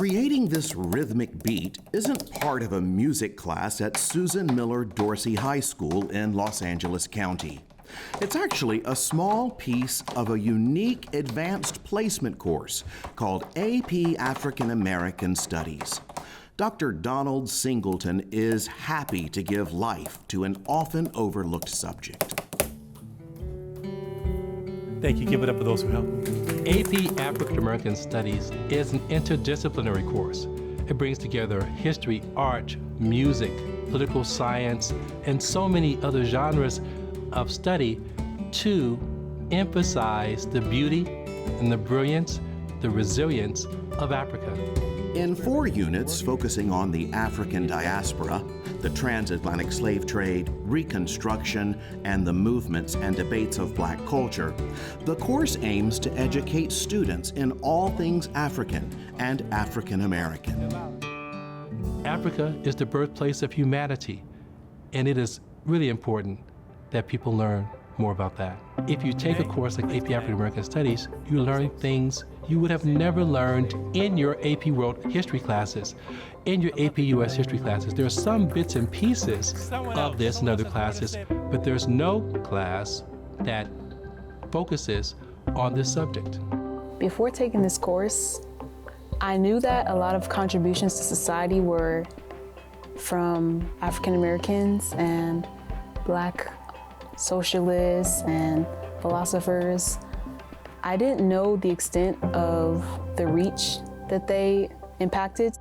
Creating this rhythmic beat isn't part of a music class at Susan Miller Dorsey High School in Los Angeles County. It's actually a small piece of a unique advanced placement course called AP African American Studies. Dr. Donald Singleton is happy to give life to an often overlooked subject. Thank you. Give it up for those who help. AP African American Studies is an interdisciplinary course. It brings together history, art, music, political science, and so many other genres of study to emphasize the beauty and the brilliance, the resilience of Africa. In 4 units focusing on the African diaspora, the transatlantic slave trade, Reconstruction, and the movements and debates of Black culture, the course aims to educate students in all things African and African American. Africa is the birthplace of humanity, and it is really important that people learn more about that. If you take a course like AP African American Studies, you learn things you would have never learned in your AP World History classes, in your AP US History classes. There are some bits and pieces of this in other classes, but there's no class that focuses on this subject. Before taking this course, I knew that a lot of contributions to society were from African Americans and Black socialists and philosophers. I didn't know the extent of the reach that they impacted.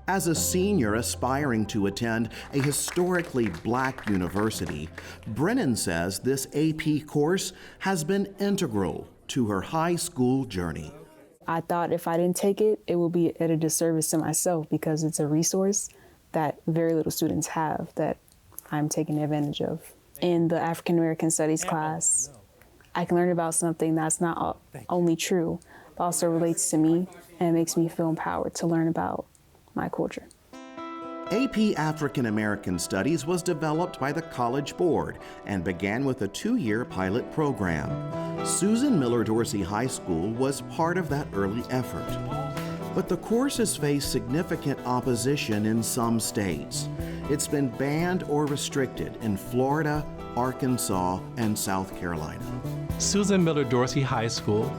As a senior aspiring to attend a historically Black university, Brennan says this AP course has been integral to her high school journey. I thought if I didn't take it, it would be at a disservice to myself because it's a resource that very little students have that I'm taking advantage of. In the African American Studies class, I can learn about something that's not only true, but also relates to me and makes me feel empowered to learn about my culture. AP African American Studies was developed by the College Board and began with a 2-year pilot program. Susan Miller Dorsey High School was part of that early effort. But the course has faced significant opposition in some states. It's been banned or restricted in Florida, Arkansas, and South Carolina. Susan Miller Dorsey High School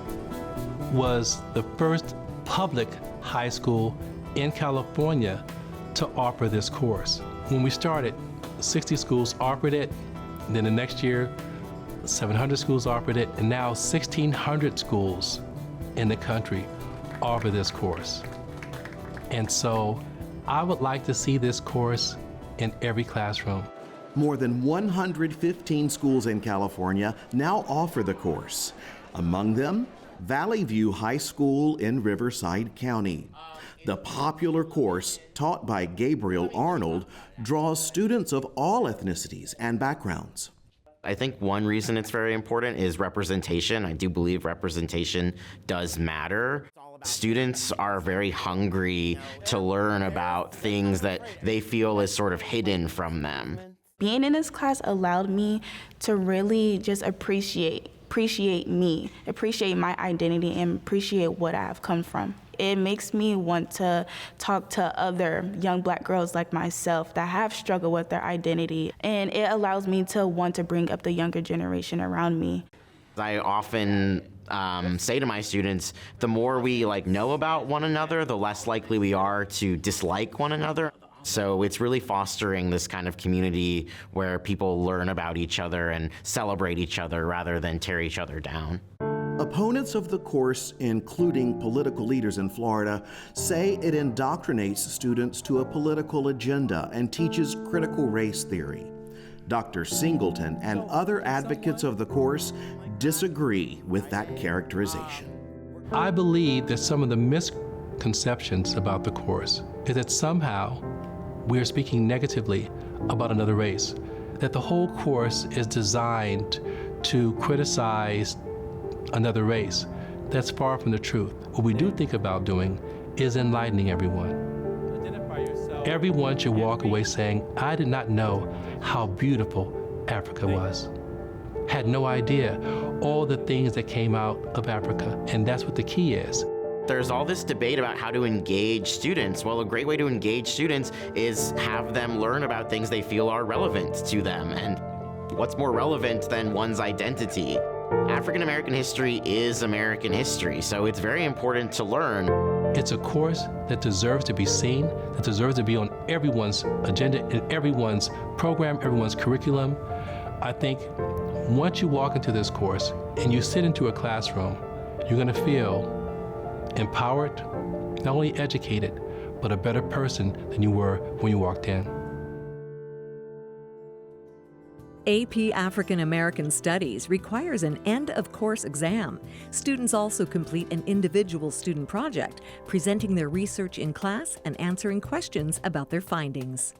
was the first public high school in California to offer this course. When we started, 60 schools offered it, and then the next year, 700 schools offered it, and now 1,600 schools in the country offer this course. And so I would like to see this course in every classroom. More than 115 schools in California now offer the course. Among them, Valley View High School in Riverside County. The popular course, taught by Gabriel Arnold, draws students of all ethnicities and backgrounds. I think one reason it's very important is representation. I do believe representation does matter. Students are very hungry to learn about things that they feel is sort of hidden from them. Being in this class allowed me to really just appreciate me, appreciate my identity, and appreciate what I've come from. It makes me want to talk to other young Black girls like myself that have struggled with their identity, and it allows me to want to bring up the younger generation around me. I often say to my students, the more we know about one another, the less likely we are to dislike one another. So it's really fostering this kind of community where people learn about each other and celebrate each other rather than tear each other down. Opponents of the course, including political leaders in Florida, say it indoctrinates students to a political agenda and teaches critical race theory. Dr. Singleton and other advocates of the course disagree with that characterization. I believe that some of the misconceptions about the course is that somehow we're speaking negatively about another race, that the whole course is designed to criticize another race. That's far from the truth. What we do think about doing is enlightening everyone. Everyone should walk away saying, I did not know how beautiful Africa was. Had no idea all the things that came out of Africa, and that's what the key is. There's all this debate about how to engage students. Well, a great way to engage students is have them learn about things they feel are relevant to them. And what's more relevant than one's identity? African American history is American history, so it's very important to learn. It's a course that deserves to be seen, that deserves to be on everyone's agenda, in everyone's program, everyone's curriculum. I think once you walk into this course and you sit into a classroom, you're going to feel empowered, not only educated, but a better person than you were when you walked in. AP African American Studies requires an end-of-course exam. Students also complete an individual student project, presenting their research in class and answering questions about their findings.